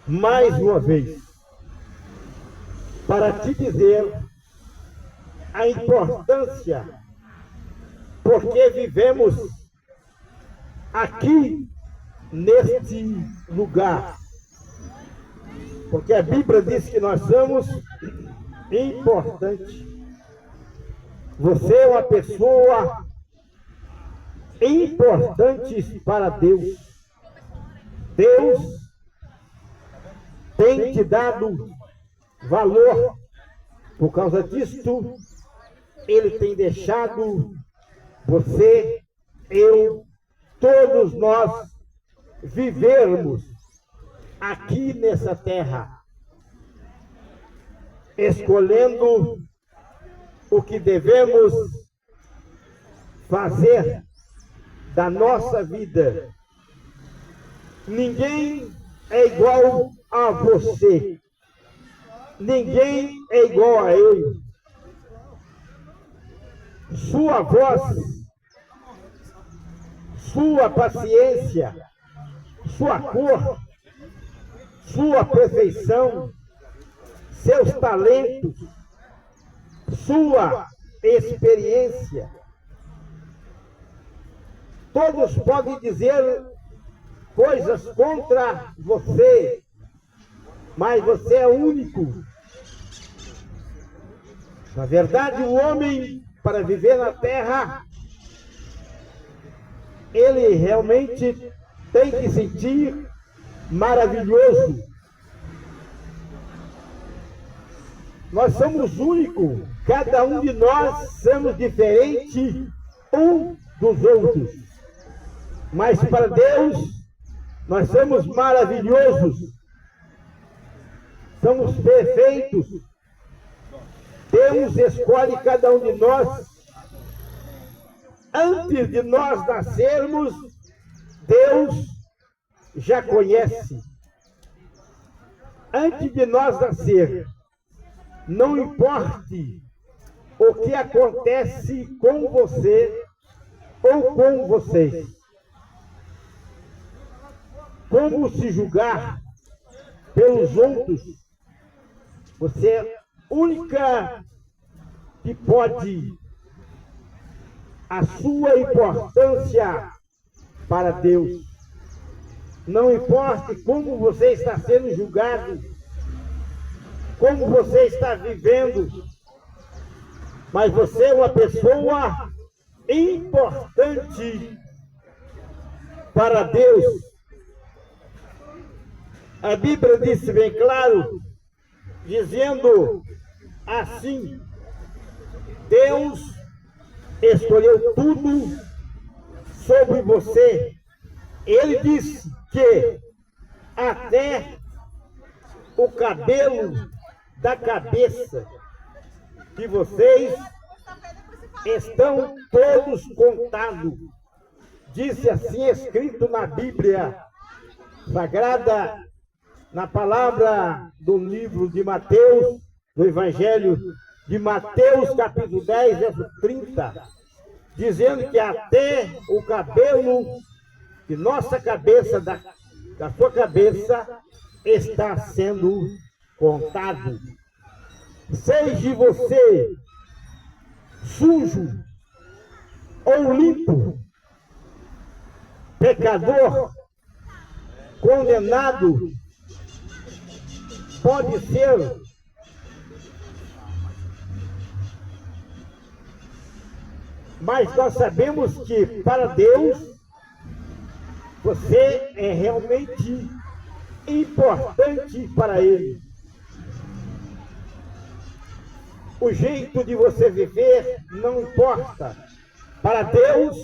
mais uma vez para te dizer a importância, porque vivemos aqui neste lugar. Porque a Bíblia diz que nós somos importantes. Você é uma pessoa importante para Deus. Deus tem te dado valor. Por causa disto, Ele tem deixado você, eu, todos nós vivermos aqui nessa terra, escolhendo o que devemos fazer da nossa vida. Ninguém é igual a você. Ninguém é igual a ele. Sua voz, sua paciência, sua cor, sua perfeição, seus talentos, sua experiência. Todos podem dizer coisas contra você, mas você é único. Na verdade, o homem, para viver na terra, ele realmente tem que sentir maravilhoso. Nós somos únicos, cada um de nós somos diferentes um dos outros. Mas para Deus, nós somos maravilhosos, somos perfeitos. Deus escolhe cada um de nós. Antes de nós nascermos, Deus já conhece. Antes de nós nascer, não importe o que acontece com você ou com vocês. Como se julgar pelos outros, você é a única que pode a sua importância para Deus. Não importa como você está sendo julgado, como você está vivendo, mas você é uma pessoa importante para Deus. A Bíblia disse bem claro, dizendo assim: Deus escolheu tudo sobre você. Ele disse que até o cabelo da cabeça de vocês estão todos contados. Disse assim, escrito na Bíblia Sagrada, na palavra do livro de Mateus, do Evangelho de Mateus, capítulo 10, verso 30, dizendo que até o cabelo de nossa cabeça, da sua cabeça, está sendo contado. Seja você sujo ou limpo, pecador, condenado, pode ser mas nós sabemos que para Deus você é realmente importante para Ele. O jeito de você viver não importa. Para Deus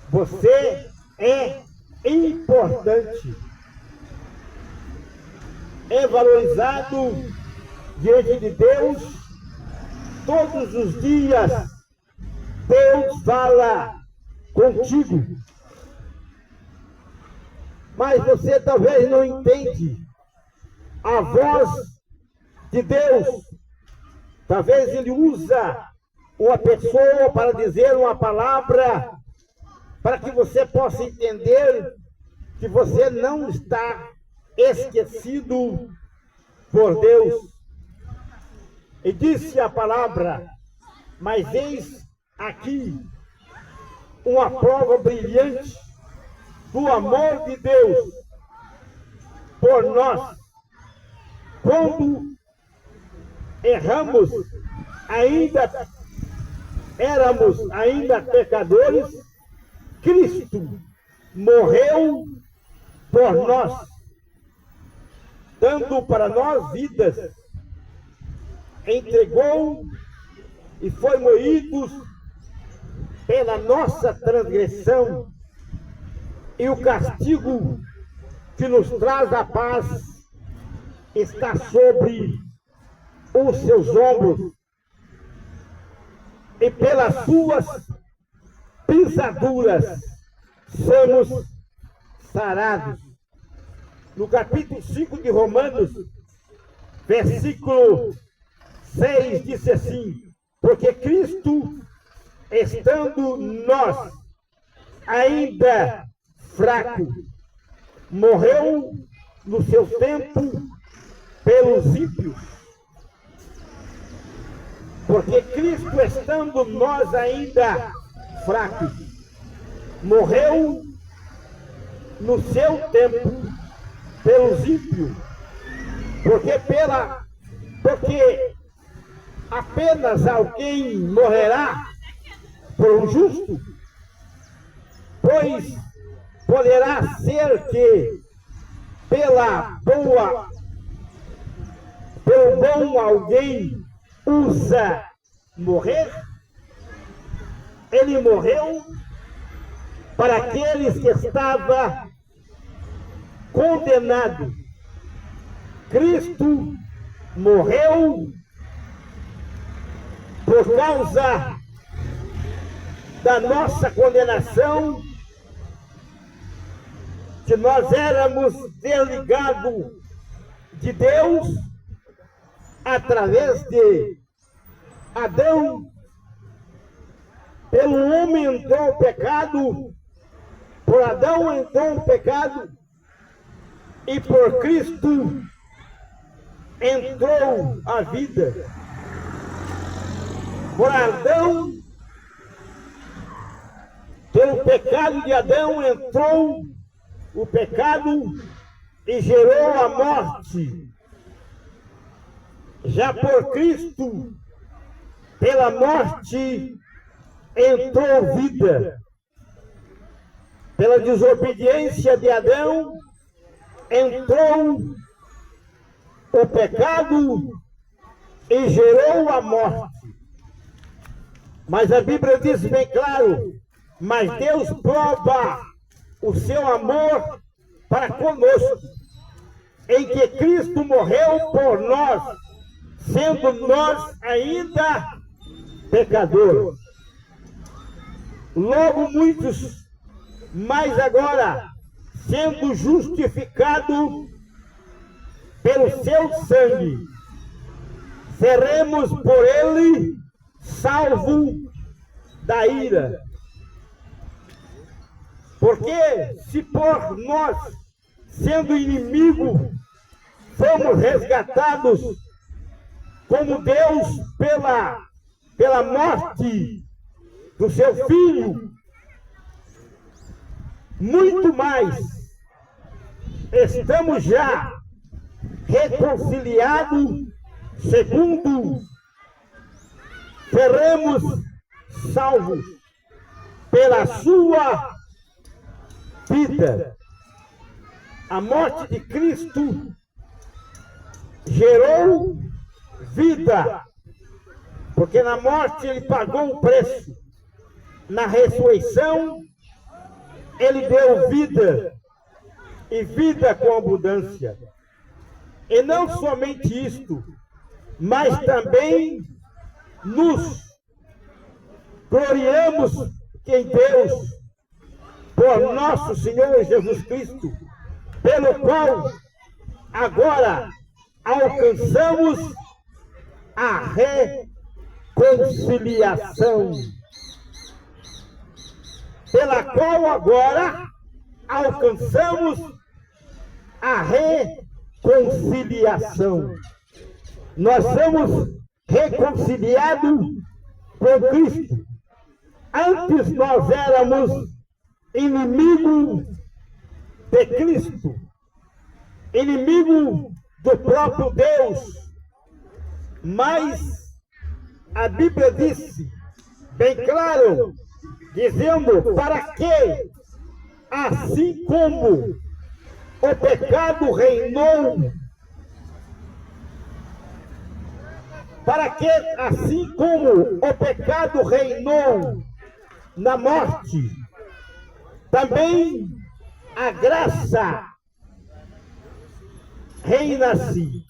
você é importante. É valorizado diante de Deus todos os dias. Deus fala contigo, mas você talvez não entende a voz de Deus. Talvez Ele usa uma pessoa para dizer uma palavra, para que você possa entender que você não está esquecido por Deus. E disse a palavra: mas eis aqui uma prova brilhante do amor de Deus por nós. Quando erramos, éramos ainda pecadores, Cristo morreu por nós, dando para nós vidas, entregou e foi moído pela nossa transgressão, e o castigo que nos traz a paz está sobre os seus ombros, e pelas suas pisaduras somos sarados. No capítulo 5 de Romanos, versículo 6, disse assim: porque Cristo, estando nós ainda fraco, morreu no seu tempo pelos ímpios. Porque Cristo, estando nós ainda fracos, morreu no seu tempo pelos ímpios. Porque apenas alguém morrerá por um justo, pois poderá ser que pelo bom alguém usa morrer. Ele morreu para aqueles que estavam condenados. Cristo morreu por causa da nossa condenação, que nós éramos desligados de Deus através de Adão. Pelo homem entrou o pecado, por Adão entrou o pecado, e por Cristo entrou a vida. Por Adão, pelo pecado de Adão entrou o pecado e gerou a morte. Já por Cristo, pela morte, entrou vida. Pela desobediência de Adão, entrou o pecado e gerou a morte. Mas a Bíblia diz bem claro: mas Deus prova o seu amor para conosco, em que Cristo morreu por nós, sendo nós ainda pecadores. Logo muitos, mas agora, sendo justificado pelo seu sangue, seremos por ele salvo da ira. Porque se por nós, sendo inimigo, fomos resgatados como Deus pela morte do seu Filho, muito mais estamos já reconciliados, segundo seremos salvos pela sua vida. A morte de Cristo gerou vida, porque na morte ele pagou o preço. Na ressurreição ele deu vida, e vida com abundância. E não somente isto, mas também nos gloriamos em Deus por nosso Senhor Jesus Cristo, pelo qual agora alcançamos a reconciliação, pela qual agora alcançamos a reconciliação. Nós somos reconciliados com Cristo. Antes nós éramos inimigos de Cristo, inimigo do próprio Deus. Mas a Bíblia disse, bem claro, dizendo para que, assim como o pecado reinou, para que, assim como o pecado reinou na morte, também a graça reina-se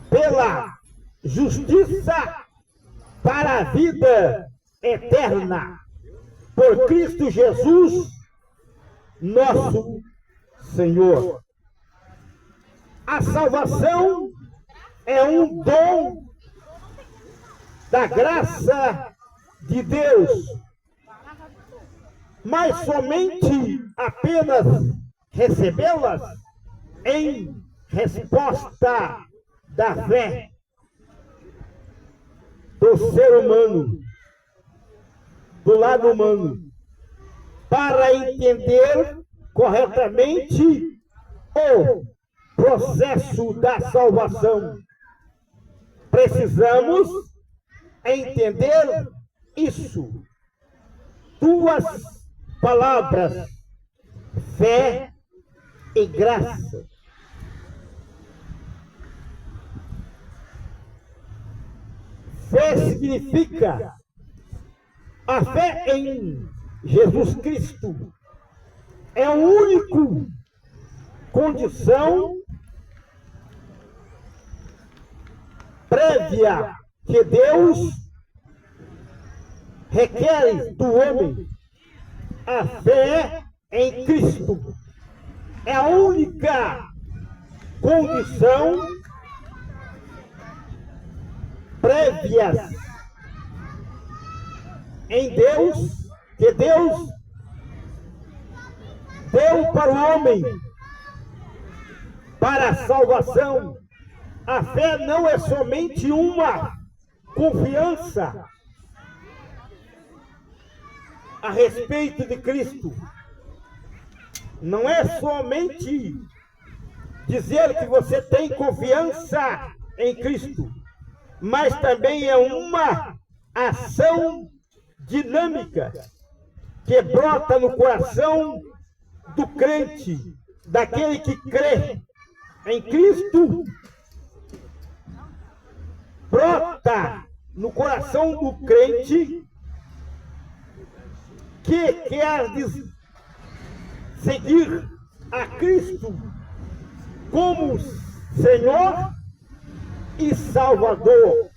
pela justiça para a vida eterna, por Cristo Jesus, nosso Senhor. A salvação é um dom da graça de Deus, mas somente apenas recebê-las em resposta da fé do ser humano, do lado humano, para entender corretamente o processo da salvação. Precisamos entender isso. Duas palavras: fé e graça. Fé significa a fé em Jesus Cristo. É a única condição prévia que Deus requer do homem. A fé em Cristo é a única condição prévia em Deus, que Deus deu para o homem para a salvação. A fé não é somente uma confiança a respeito de Cristo. Não é somente dizer que você tem confiança em Cristo, mas também é uma ação dinâmica que brota no coração do crente, daquele que crê em Cristo. Brota no coração do crente que quer seguir a Cristo como Senhor e Salvador.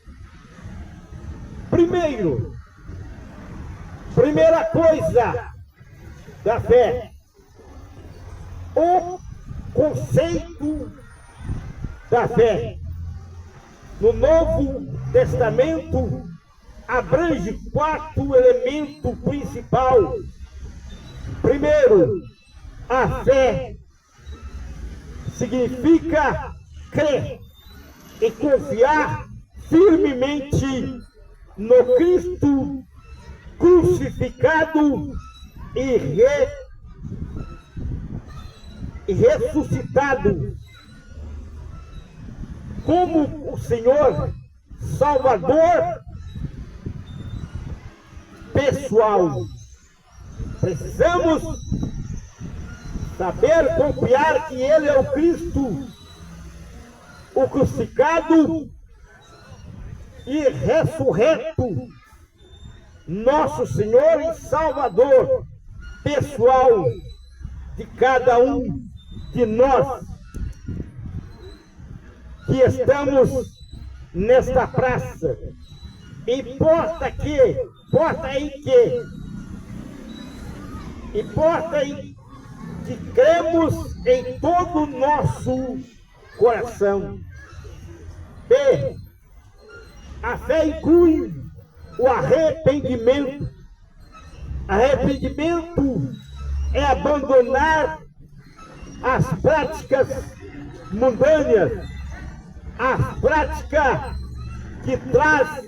Primeira coisa da fé, o conceito da fé. No Novo Testamento abrange 4 elementos principais. Primeiro, a fé significa crer e confiar firmemente no Cristo crucificado e ressuscitado como o Senhor Salvador pessoal. Precisamos saber confiar que Ele é o Cristo, o crucificado e ressurreto, nosso Senhor e Salvador pessoal de cada um de nós que estamos nesta praça. Importa que cremos em todo o nosso coração. B, a fé inclui o arrependimento. Arrependimento é abandonar as práticas mundâneas, as práticas que traz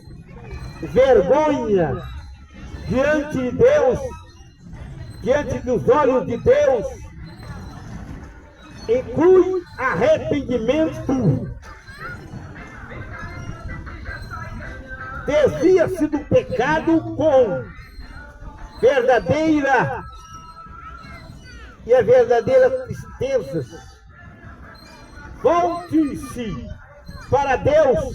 vergonha diante de Deus, diante dos olhos de Deus, inclui arrependimento, desvia-se do pecado com verdadeira e a verdadeira tristeza, volte-se para Deus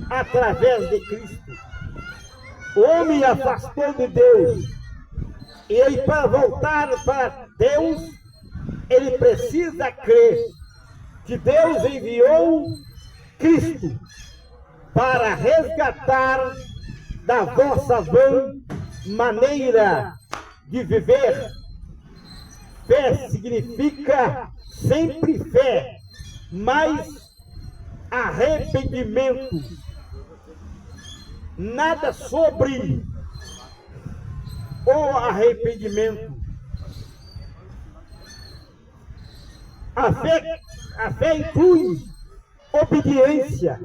através de Cristo. O homem afastou de Deus, e ele, para voltar para Deus, ele precisa crer que Deus enviou Cristo para resgatar da vossa vã maneira de viver. Fé significa sempre fé, mas arrependimento. Nada sobre o arrependimento. A fé inclui obediência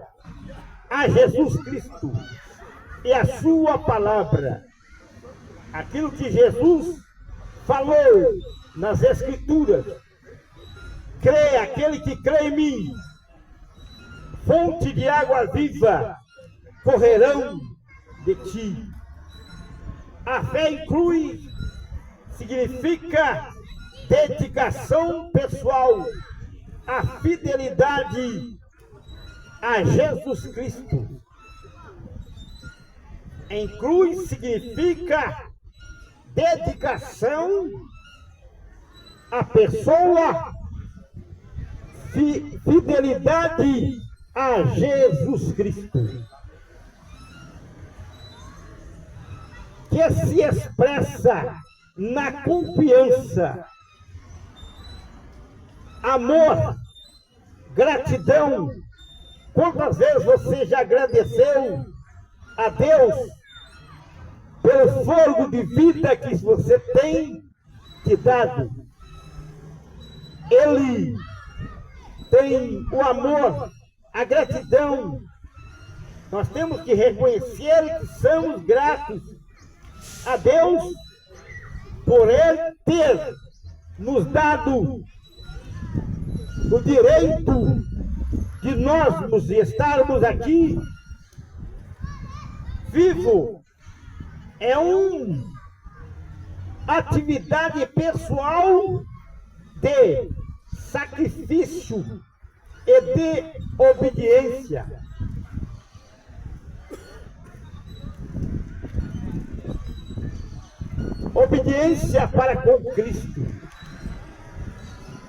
a Jesus Cristo e a sua palavra. Aquilo que Jesus falou nas Escrituras. Crê, aquele que crê em mim, fonte de água viva correrão de ti. A fé inclui, significa dedicação pessoal, a fidelidade a Jesus Cristo. Inclui, significa dedicação à pessoa, fidelidade a Jesus Cristo, que se expressa na confiança, amor, gratidão. Quantas vezes você já agradeceu a Deus pelo fogo de vida que você tem te dado? Ele tem o amor, a gratidão. Nós temos que reconhecer que somos gratos a Deus por Ele ter nos dado o direito de nós nos estarmos aqui vivo. É uma atividade pessoal de sacrifício e de obediência. Obediência para com Cristo.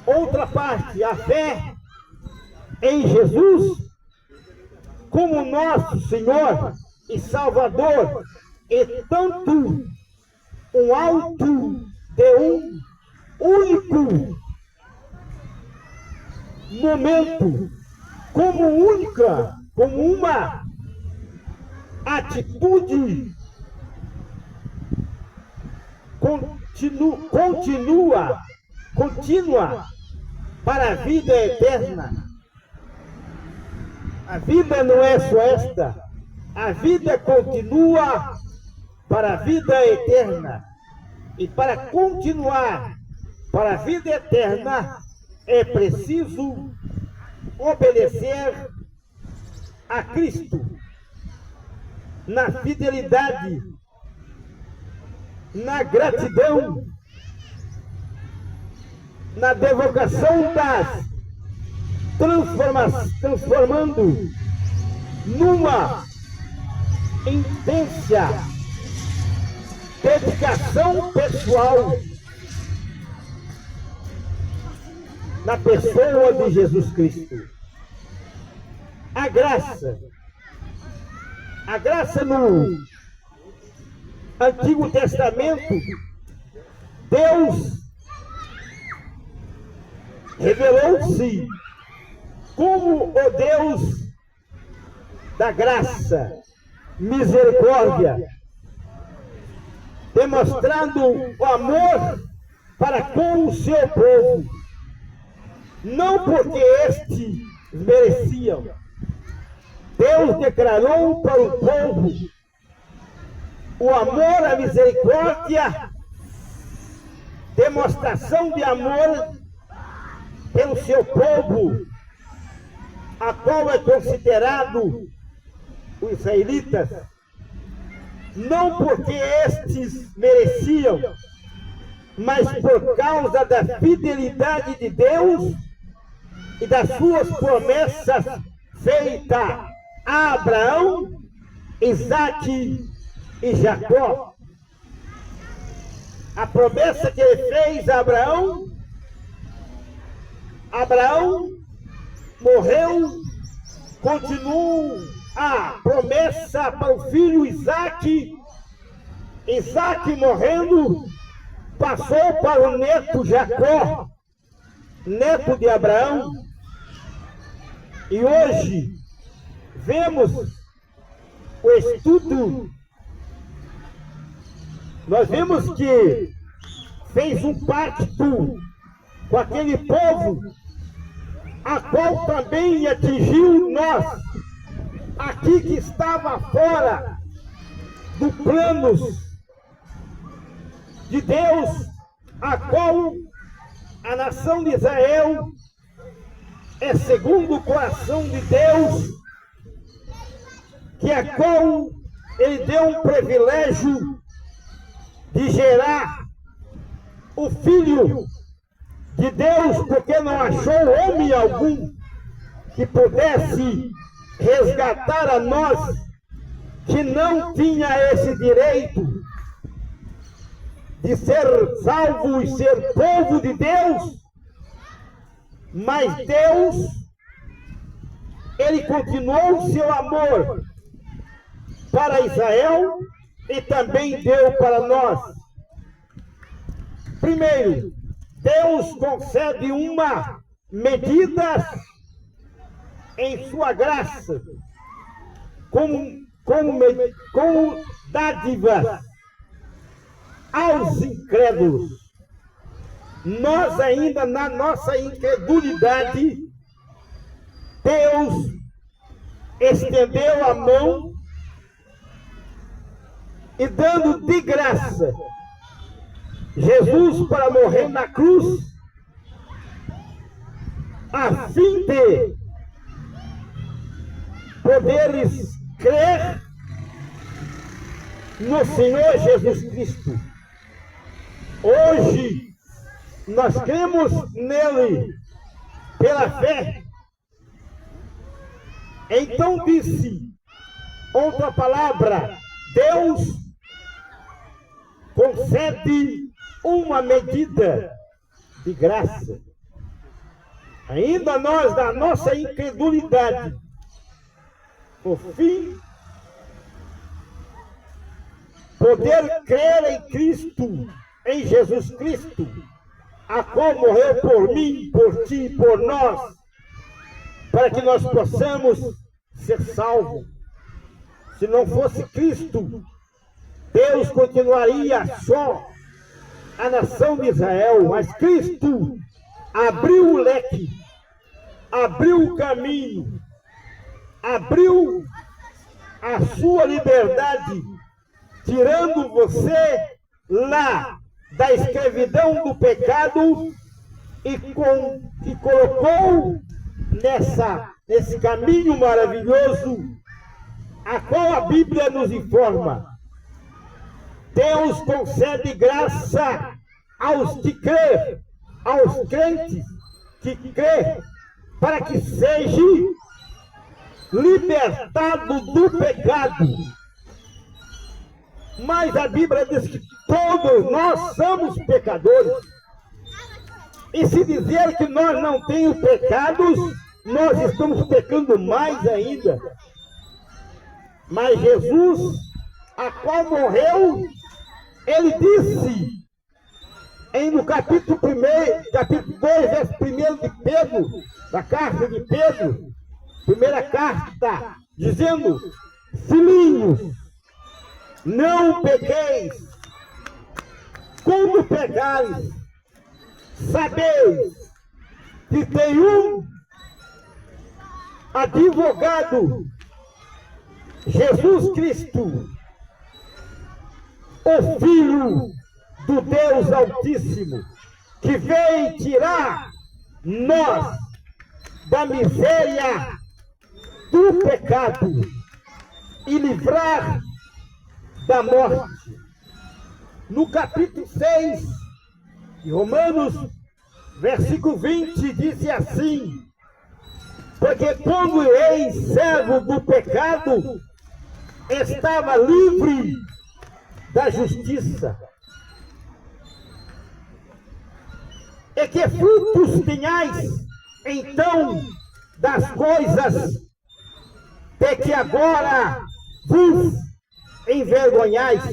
Outra parte, a fé em Jesus como nosso Senhor e Salvador, e tanto um alto de um único momento, como uma atitude contínua para a vida eterna. A vida não é só esta, a vida continua para a vida eterna. E para continuar para a vida eterna, é preciso obedecer a Cristo na fidelidade, na gratidão, na devocação das transformando numa intensa dedicação pessoal na pessoa de Jesus Cristo. A graça no Antigo Testamento, Deus revelou-se como o Deus da graça, misericórdia, demonstrando o amor para com o seu povo, não porque estes mereciam. Deus declarou para o povo o amor, a misericórdia, demonstração de amor pelo seu povo, a qual é considerado os israelitas, não porque estes mereciam, mas por causa da fidelidade de Deus e das suas promessas feitas a Abraão, Isaque e Jacó. A promessa que ele fez a Abraão, Abraão morreu, continuou a promessa para o filho Isaque. Isaque morrendo, passou para o neto Jacó, neto de Abraão. E hoje vemos o estudo, nós vemos que fez um pacto com aquele povo, a qual também atingiu nós, aqui que estava fora do planos de Deus, a qual a nação de Israel é segundo o coração de Deus, que a qual ele deu um privilégio de gerar o Filho de Deus, porque não achou homem algum que pudesse resgatar a nós, que não tinha esse direito de ser salvo e ser povo de Deus. Mas Deus, ele continuou seu amor para Israel e também deu para nós. Primeiro, Deus concede uma medida em sua graça, como dádiva aos incrédulos. Nós ainda, na nossa incredulidade, Deus estendeu a mão e dando de graça Jesus para morrer na cruz, a fim de poderes crer no Senhor Jesus Cristo. Hoje nós cremos nele pela fé. Então disse outra palavra: Deus concede uma medida de graça. Ainda nós, da nossa incredulidade, por fim, poder crer em Cristo, em Jesus Cristo, a qual morreu por mim, por ti e por nós, para que nós possamos ser salvos. Se não fosse Cristo, Deus continuaria só a nação de Israel, mas Cristo abriu o leque, abriu o caminho, abriu a sua liberdade, tirando você lá da escravidão do pecado e colocou nesse caminho maravilhoso, a qual a Bíblia nos informa. Deus concede graça aos que crêem, aos crentes que crêem, para que seja libertado do pecado. Mas a Bíblia diz que todos nós somos pecadores. E se dizer que nós não temos pecados, nós estamos pecando mais ainda. Mas Jesus, a qual morreu, ele disse, no capítulo 2, verso 1 de Pedro, da carta de Pedro, primeira carta, dizendo: filhinhos, não pequeis, quando pecares, sabeis que tem um advogado, Jesus Cristo, o Filho do Deus Altíssimo, que veio tirar nós da miséria do pecado e livrar da morte. No capítulo 6 de Romanos, versículo 20, diz assim: porque quando ex-servo do pecado, estava livre da justiça. E que frutos tenhais, então, das coisas de que agora vos envergonhais,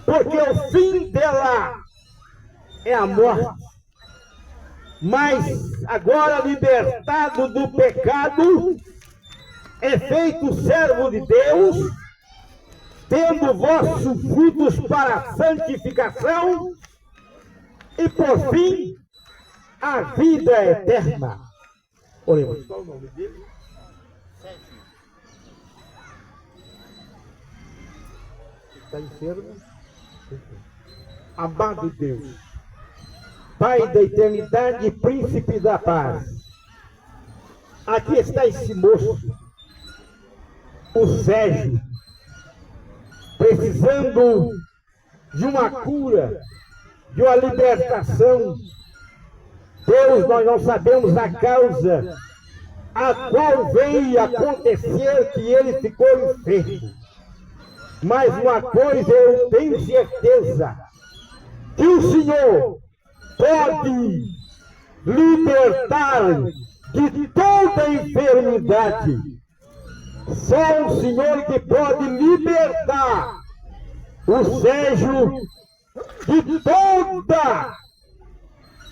porque o fim dela é a morte. Mas agora, libertado do pecado, é feito servo de Deus, tendo vossos frutos para a santificação e, por fim, a vida eterna. Oremos. Qual o nome dele? Está enfermo? Amado Deus, Pai da eternidade e príncipe da paz, aqui está esse moço, o Sérgio, precisando de uma cura, de uma libertação. Deus, nós não sabemos a causa a qual veio acontecer que ele ficou enfermo. Mas uma coisa eu tenho certeza, que o Senhor pode libertar de toda enfermidade. Só o Senhor que pode libertar o Sérgio de toda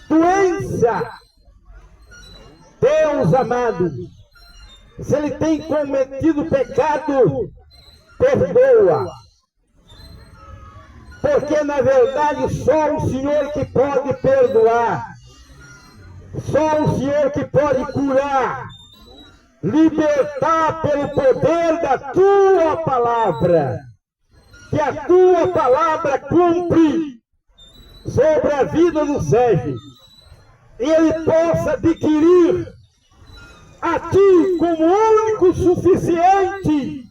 doença. Deus amado, se ele tem cometido pecado, perdoa. Porque na verdade só o Senhor que pode perdoar. Só o Senhor que pode curar, libertar pelo poder da tua palavra. Que a tua palavra cumpre sobre a vida do Sérgio. E ele possa adquirir a ti como único suficiente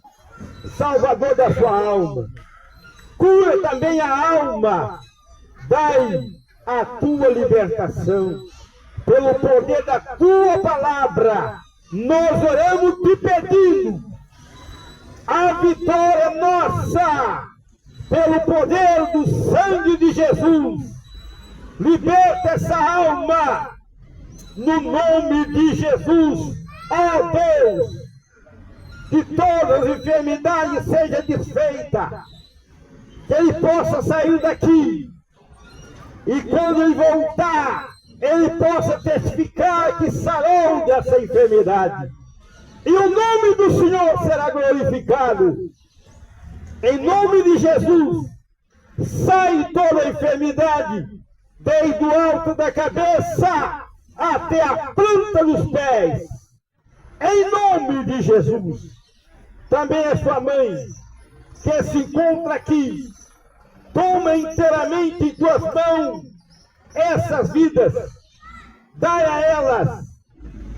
Salvador da sua alma. Cura também a alma, dai a tua libertação. Pelo poder da tua palavra, nós oramos te pedindo a vitória nossa, pelo poder do sangue de Jesus. Liberta essa alma, no nome de Jesus, ó Deus, que todas as enfermidades sejam desfeitas, que ele possa sair daqui, e quando ele voltar, ele possa testificar que sarou dessa enfermidade, e o nome do Senhor será glorificado. Em nome de Jesus, sai toda a enfermidade, desde o alto da cabeça até a planta dos pés, em nome de Jesus. Também a sua mãe, que se encontra aqui, toma inteiramente em tuas mãos essas vidas, dai a elas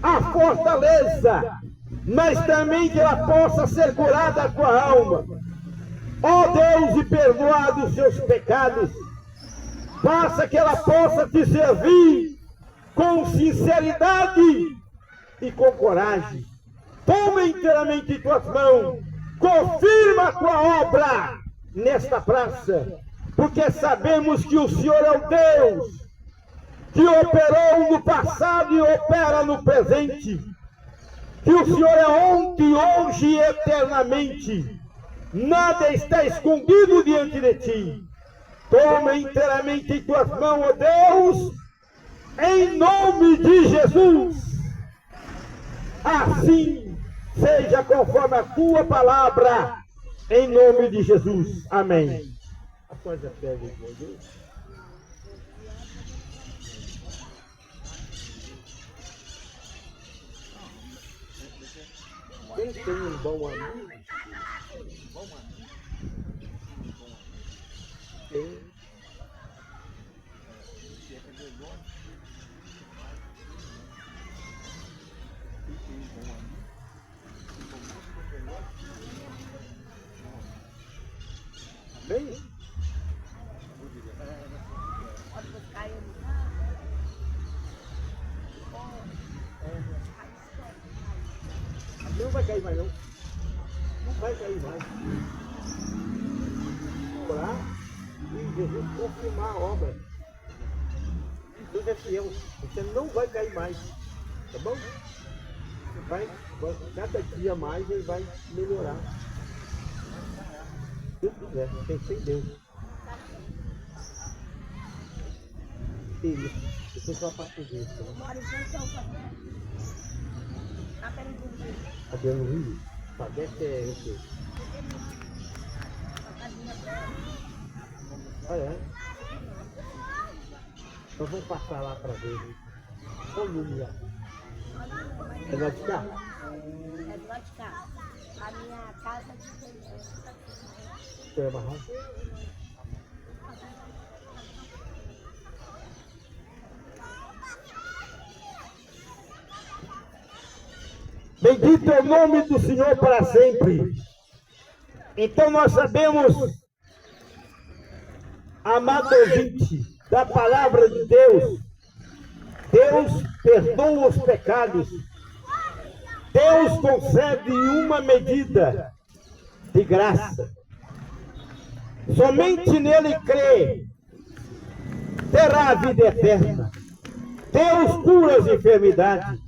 a fortaleza, mas também que ela possa ser curada a tua alma. Ó Deus, e perdoado os seus pecados, faça que ela possa te servir com sinceridade e com coragem. Toma inteiramente em tuas mãos, confirma a tua obra nesta praça, porque sabemos que o Senhor é o Deus que operou no passado e opera no presente, que o Senhor é ontem, hoje e eternamente. Nada está escondido diante de ti. Toma inteiramente em tuas mãos, ó Deus, em nome de Jesus. Assim seja conforme a tua palavra, em nome de Jesus. Amém. Após a fé de Deus. Quem tem um bom amigo, tem. Bem, não vai cair mais não. Não vai cair mais. Orar e Jesus confirmar a obra. Deus é fiel. Você não vai cair mais. Tá bom? Cada dia mais ele vai melhorar. Se Deus quiser, tem que ser Deus. Isso. Depois vai para tudo isso. Cabelo Rio? Padece é o quê? Olha, é? Então vamos passar lá para ver. Qual o número? É lá de cá? É do lado de cá. A minha casa de Quer amarrar? Bendito é o nome do Senhor para sempre. Então nós sabemos, amado ouvinte, da palavra de Deus, Deus perdoa os pecados. Deus concede uma medida de graça. Somente nele crê, terá a vida eterna. Deus cura as enfermidades.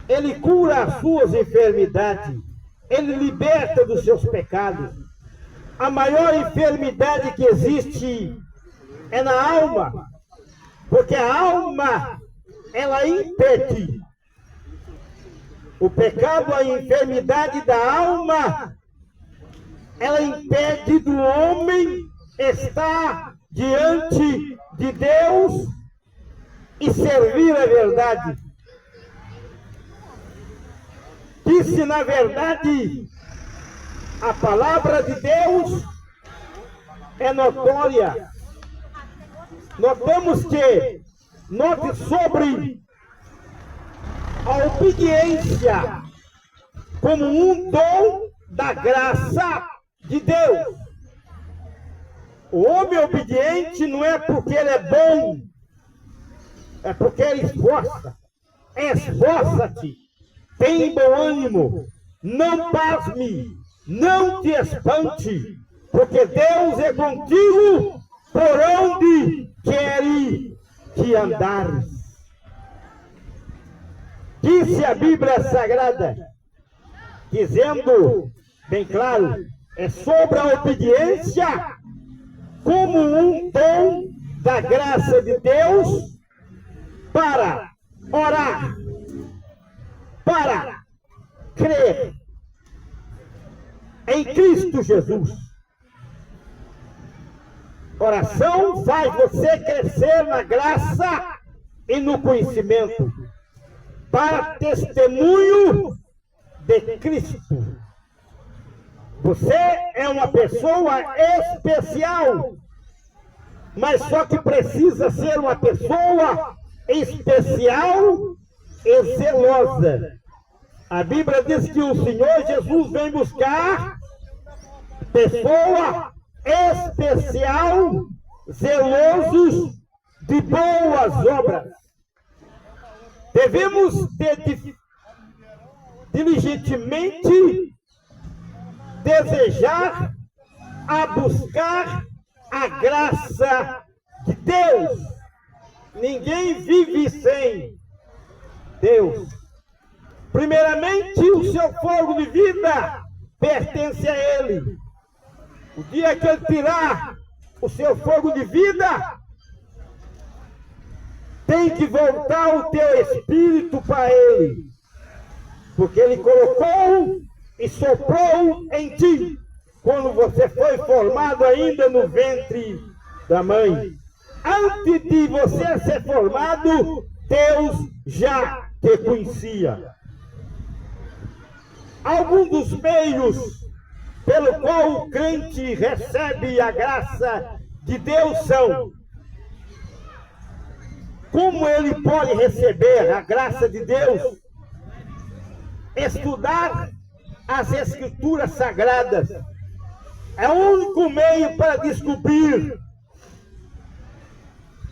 Ele cura as suas enfermidades. Ele liberta dos seus pecados. A maior enfermidade que existe é na alma. Porque a alma, ela impede. O pecado, a enfermidade da alma, ela impede do homem estar diante de Deus e servir a verdade. Disse, na verdade, a palavra de Deus é notória. Notamos que, note sobre a obediência como um dom da graça de Deus. O homem obediente não é porque ele é bom, é porque ele esforça. Esforça-te, tem bom ânimo, não pasme, não te espante, porque Deus é contigo por onde quer que andares. Disse a Bíblia Sagrada, dizendo bem claro, é sobre a obediência como um dom da graça de Deus para orar, para crer em Cristo Jesus. Oração faz você crescer na graça e no conhecimento, para testemunho de Cristo. Você é uma pessoa especial, mas só que precisa ser uma pessoa especial e zelosa. A Bíblia diz que o Senhor Jesus vem buscar pessoa especial, zelosos de boas obras. Devemos diligentemente desejar a buscar a graça de Deus. Ninguém vive sem Deus. Primeiramente, o seu fogo de vida pertence a Ele. O dia que Ele tirar o seu fogo de vida, tem que voltar o teu espírito para Ele. Porque Ele colocou e soprou em ti, quando você foi formado ainda no ventre da mãe. Antes de você ser formado, Deus já te conhecia. alguns dos meios pelo qual o crente recebe a graça de Deus são: como ele pode receber a graça de Deus? Estudar as Escrituras Sagradas é o único meio para descobrir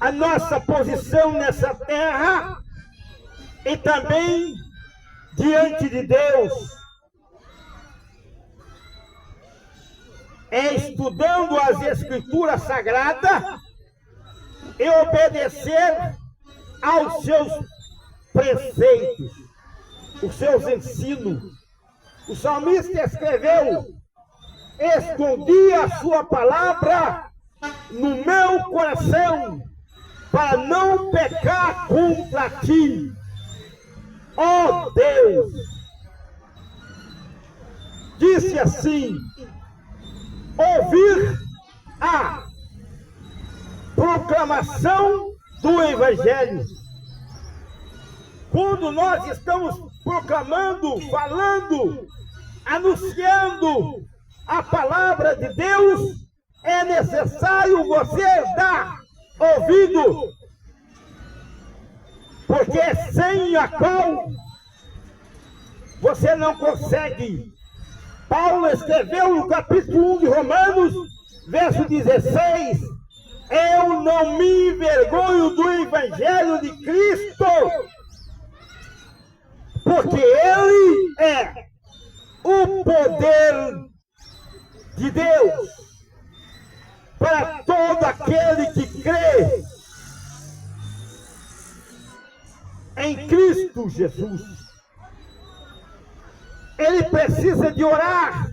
a nossa posição nessa terra e também diante de Deus. É estudando as Escrituras Sagradas e obedecer aos seus preceitos, os seus ensinos. O salmista escreveu: escondi a sua palavra no meu coração, para não pecar contra ti. Ó Deus! Disse assim: ouvir a proclamação do Evangelho. Quando nós estamos proclamando, falando, anunciando a palavra de Deus, é necessário você dar ouvido, porque sem a qual você não consegue. Paulo escreveu no capítulo 1 de Romanos, verso 16: eu não me envergonho do Evangelho de Cristo, porque ele é o poder de Deus para todo aquele que crê em Cristo Jesus. Ele precisa de orar.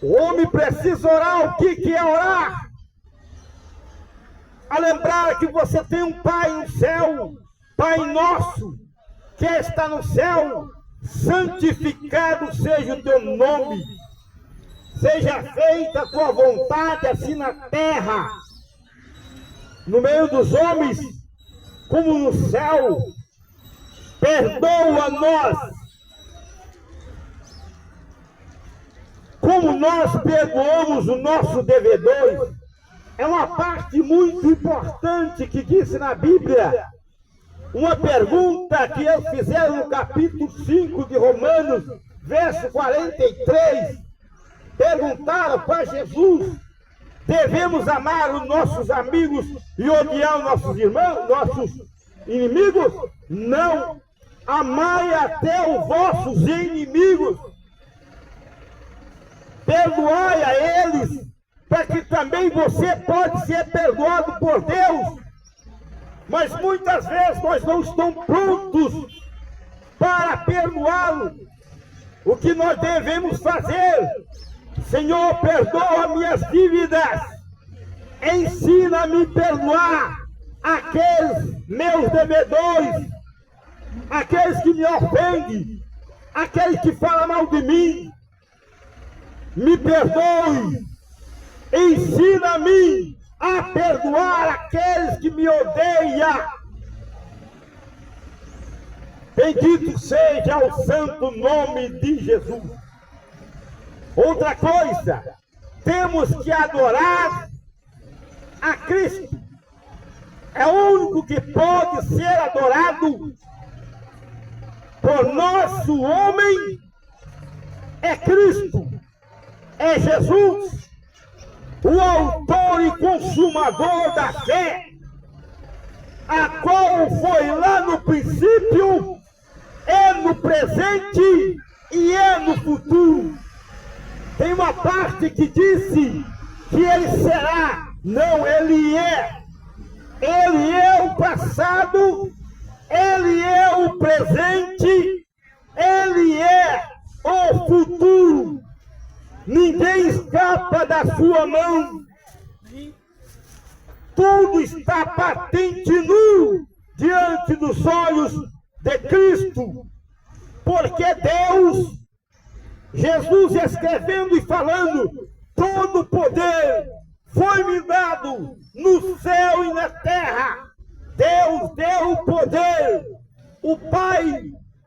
O homem precisa orar. O que é orar? A lembrar que você tem um Pai no céu, Pai nosso, que está no céu, santificado seja o teu nome. Seja feita a tua vontade, assim na terra, no meio dos homens, como no céu. Perdoa-nós, como nós perdoamos o nosso devedor. É uma parte muito importante que disse na Bíblia. Uma pergunta que eles fizeram no capítulo 5 de Romanos, verso 43. Perguntaram para Jesus: devemos amar os nossos amigos e odiar os nossos irmãos, nossos inimigos? Não, amai até os vossos inimigos, perdoai a eles, para que também você pode ser perdoado por Deus. Mas muitas vezes nós não estamos prontos para perdoá-lo. O que nós devemos fazer? Senhor, perdoa minhas dívidas, ensina-me a perdoar aqueles meus devedores, aqueles que me ofendem, aqueles que falam mal de mim. Me perdoe, ensina-me a perdoar aqueles que me odeiam. Bendito seja o santo nome de Jesus. Outra coisa, temos que adorar a Cristo. É o único que pode ser adorado por nosso homem. É Cristo, é Jesus, o autor e consumador da fé, a qual foi lá no princípio, é no presente e é no futuro. Tem uma parte que disse que ele será. Não, ele é. Ele é o passado, ele é o presente, ele é o futuro. Ninguém escapa da sua mão. Tudo está patente nu diante dos olhos de Cristo. Porque Deus, Jesus escrevendo e falando: todo poder foi-me dado no céu e na terra. Deus deu o poder. O Pai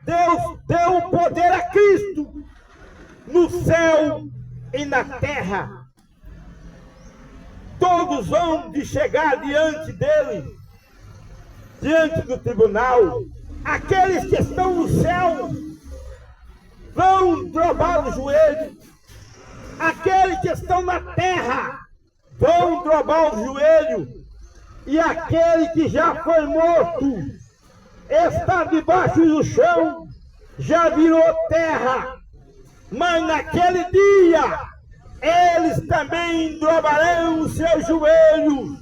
Deus deu poder a Cristo no céu e na terra. Todos vão de chegar diante dele, diante do tribunal. Aqueles que estão no céu vão dobrar o joelho. Aqueles que estão na terra vão dobrar o joelho. E aquele que já foi morto está debaixo do chão, já virou terra. Mas naquele dia eles também dobrarão os seus joelhos.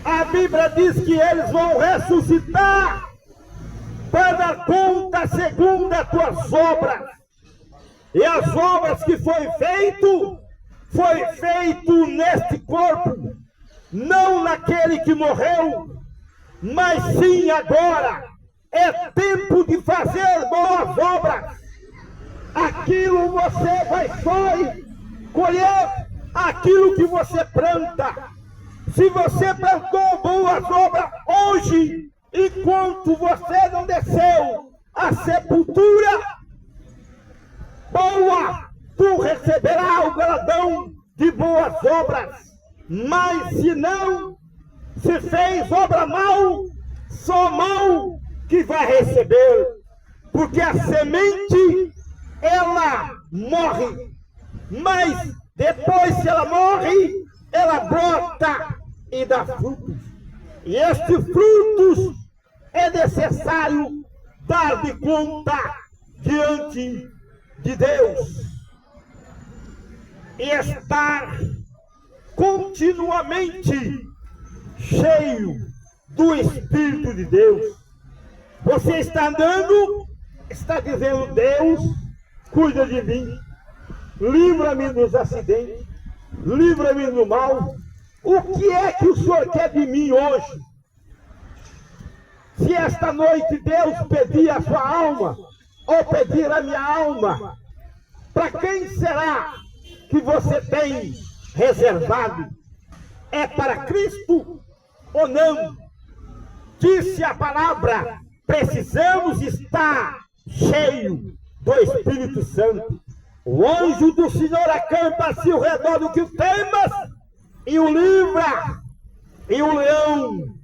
A Bíblia diz que eles vão ressuscitar para dar conta segundo as tuas obras. E as obras que foi feito neste corpo, não naquele que morreu, mas sim agora. É tempo de fazer boas obras. Aquilo você vai colher aquilo que você planta. Se você plantou boas obras hoje, enquanto você não desceu à sepultura, boa, tu receberás o galardão de boas obras. Mas se não, se fez obra mal, só mal que vai receber. Porque a semente, ela morre, mas depois que ela morre, ela brota e dá frutos. E estes frutos é necessário dar de conta diante de Deus. E estar continuamente cheio do Espírito de Deus. Você está andando, está dizendo: Deus, cuida de mim, livra-me dos acidentes, livra-me do mal. O que é que o Senhor quer de mim hoje? Se esta noite Deus pedir a sua alma, ou pedir a minha alma, para quem será que você tem reservado? É para Cristo ou não? Disse a palavra: precisamos estar cheio do Espírito Santo. O anjo do Senhor acampa-se ao redor do que o temas, e o livra, e o leão,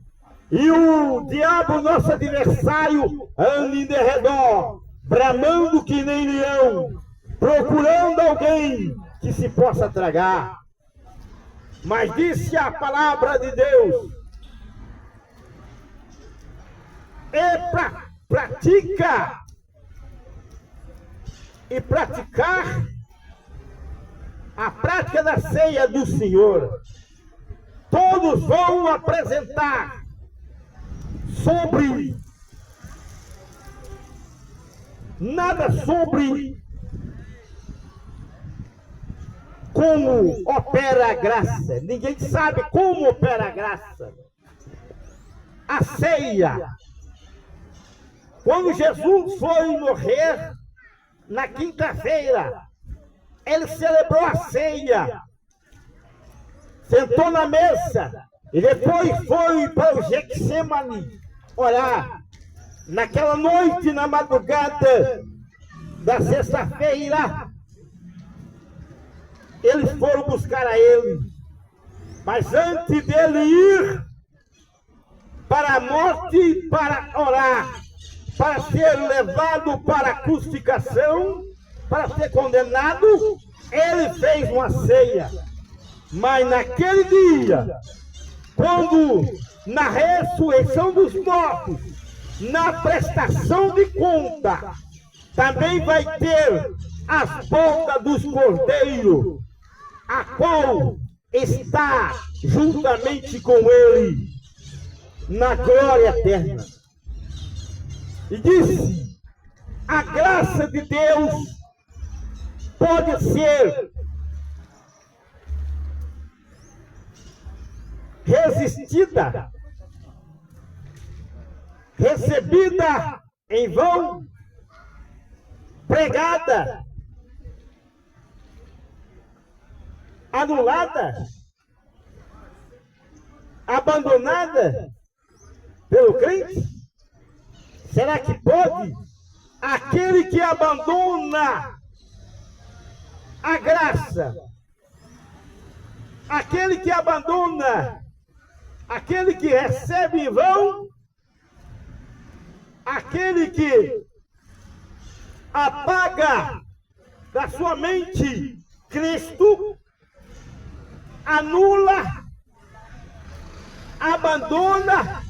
e o diabo, nosso adversário, anda em derredor, bramando que nem leão, procurando alguém que se possa tragar. Mas disse a palavra de Deus: pratica e praticar a prática da ceia do Senhor. Todos vão apresentar sobre nada sobre como opera a graça. Ninguém sabe como opera a graça. A ceia. Quando Jesus foi morrer, na quinta-feira, ele celebrou a ceia, sentou na mesa e depois foi para o Getsemane orar. Naquela noite, na madrugada da sexta-feira, eles foram buscar a ele. Mas antes dele ir para a morte, para orar, para ser levado para a crucificação, para ser condenado, ele fez uma ceia. Mas naquele dia, quando na ressurreição dos mortos, na prestação de conta, também vai ter as bodas dos cordeiros, a qual está juntamente com ele na glória eterna. E disse: a graça de Deus pode ser resistida, recebida em vão, pregada, anulada, abandonada pelo crente? Será que pode aquele que abandona a graça, aquele que abandona, aquele que recebe em vão, aquele que apaga da sua mente Cristo, anula, abandona,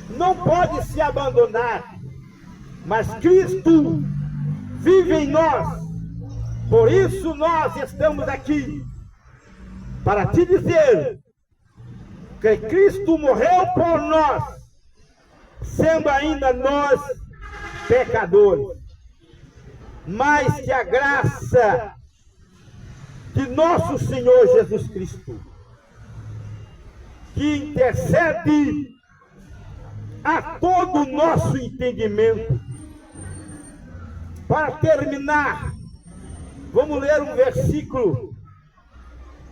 não pode se abandonar, mas Cristo vive em nós. Por isso nós estamos aqui, para te dizer que Cristo morreu por nós, sendo ainda nós pecadores, mas que a graça de nosso Senhor Jesus Cristo, que intercede a todo o nosso entendimento. Para terminar, vamos ler um versículo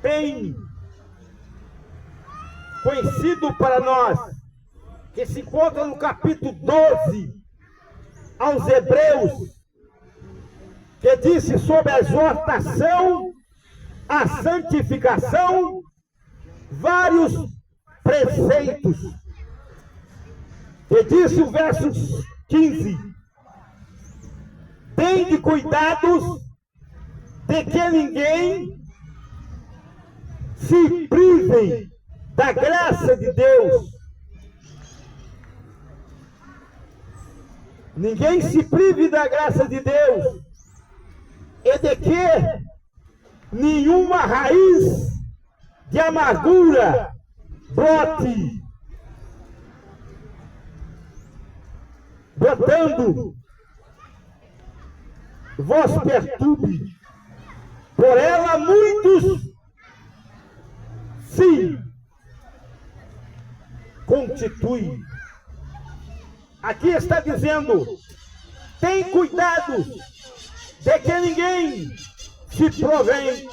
bem conhecido para nós, que se encontra no capítulo 12 aos Hebreus, que disse sobre a exortação, a santificação, vários preceitos. Que disse o verso 15: tende cuidados de que ninguém se prive da graça de Deus. Ninguém se prive da graça de Deus, e de que nenhuma raiz de amargura brote, brotando, vos perturbe. Por ela muitos se constituem. Aqui está dizendo: tem cuidado de que ninguém se provém,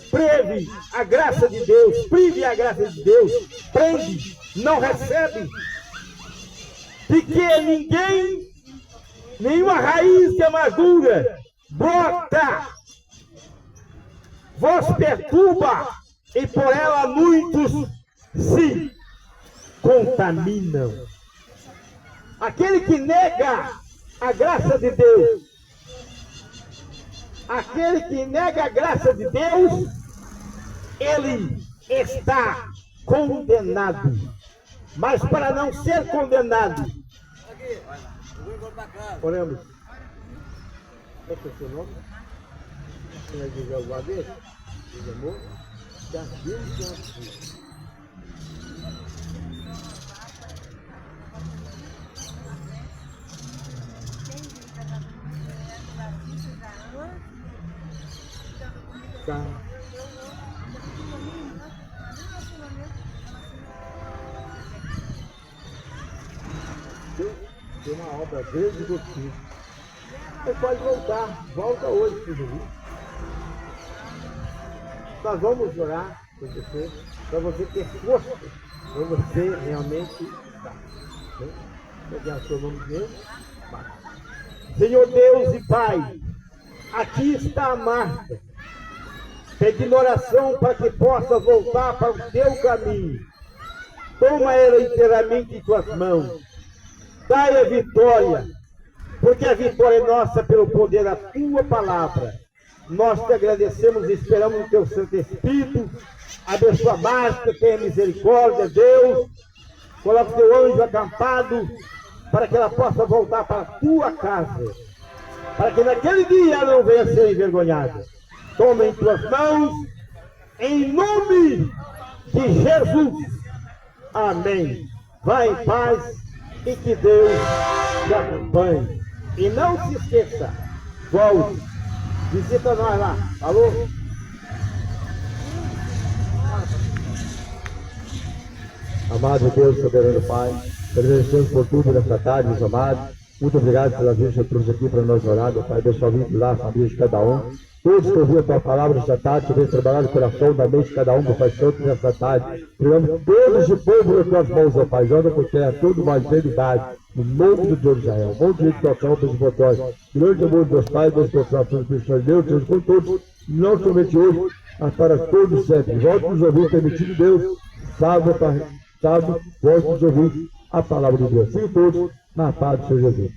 prive a graça de Deus, prende, não recebe, de que ninguém, nenhuma raiz de amargura brota, vos perturba, e por ela muitos se contaminam. Aquele que nega a graça de Deus, aquele que nega a graça de Deus, ele está condenado. Mas para não ser condenado, oremos. Qual é o seu nome? Você vai dizer alguma vez? Diz amor? Da Deus. Tá. Tem uma obra grande do Cristo. Você pode voltar, volta hoje, filho. Nós vamos orar por você, para você ter força, para você realmente estar. Pegar o seu nome mesmo. Senhor Deus e Pai, aqui está a Marta, pedindo oração para que possa voltar para o teu caminho. Toma ela inteiramente em tuas mãos. Dai a vitória, porque a vitória é nossa pelo poder da tua palavra. Nós te agradecemos e esperamos no teu Santo Espírito. Abençoa a Marta, tenha misericórdia, Deus. Coloca o teu anjo acampado para que ela possa voltar para a tua casa, para que naquele dia ela não venha ser envergonhada. Toma em tuas mãos, em nome de Jesus. Amém. Vai em paz e que Deus te acompanhe. E não se esqueça, volte, visita nós lá. Alô? Amado Deus, soberano Pai, agradecemos por tudo nesta tarde, meus amados. Muito obrigado pela vida que você trouxe aqui para nós orar, meu Pai. Abençoa a vida lá, a família de cada um. Todos que ouviram a tua palavra nesta tarde, que vem trabalhar no coração, da mente de cada um, do Pai Santo, nesta tarde. Entregamos todos de povo nas tuas mãos, ó Pai. Joga por terra toda uma enfermidade, no nome do Deus de Israel. Bom dia de tocar os botões. Grande amor de Deus Pai, Deus Professor, Deus, Deus com todos, não somente hoje, mas para todos sempre. Volte nos ouvir, permitido Deus, salve, volte nos ouvir a palavra de Deus. Sim, todos, na paz do Senhor Jesus.